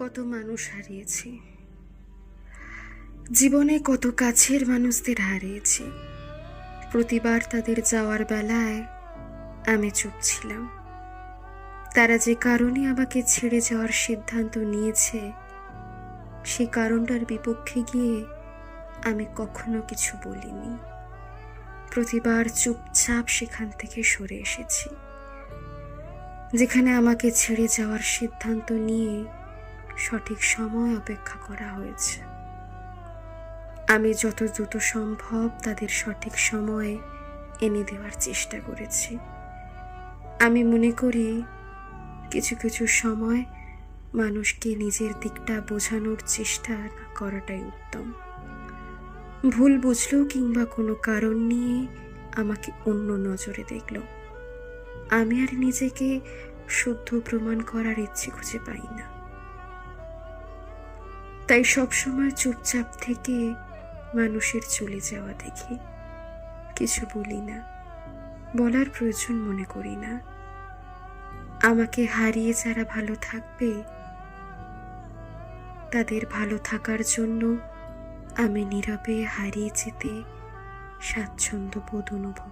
কত মানুষ হারিয়েছি, জীবনে কত কাছের মানুষদের হারিয়েছি। প্রতিবার তাদের যাওয়ার বেলায় আমি চুপ ছিলাম। তারা যে কারণে আমাকে ছেড়ে যাওয়ার সিদ্ধান্ত নিয়েছে, সেই কারণটার বিপক্ষে গিয়ে আমি কখনো কিছু বলিনি। প্রতিবার চুপচাপ সেখান থেকে সরে এসেছি, যেখানে আমাকে ছেড়ে যাওয়ার সিদ্ধান্ত নিয়ে সঠিক সময় অপেক্ষা করা হয়েছে। আমি যত দ্রুত সম্ভব তাদের সঠিক সময়ে এনে দেওয়ার চেষ্টা করেছি। আমি মনে করি কিছু কিছু সময় মানুষকে নিজের দিকটা বোঝানোর চেষ্টা না করাটাই উত্তম। ভুল বুঝলো কিংবা কোনো কারণ নিয়ে আমাকে অন্য নজরে দেখল, আমি আর নিজেকে শুদ্ধ প্রমাণ করার ইচ্ছে খুঁজে পাই না। তাই সবসময় চুপচাপ থেকে মানুষের চলে যাওয়া দেখি, কিছু বলি না, বলার প্রয়োজন মনে করি না। আমাকে হারিয়ে যারা ভালো থাকবে, তাদের ভালো থাকার জন্য আমি নীরবে হারিয়ে যেতে স্বাচ্ছন্দ্য বোধ অনুভব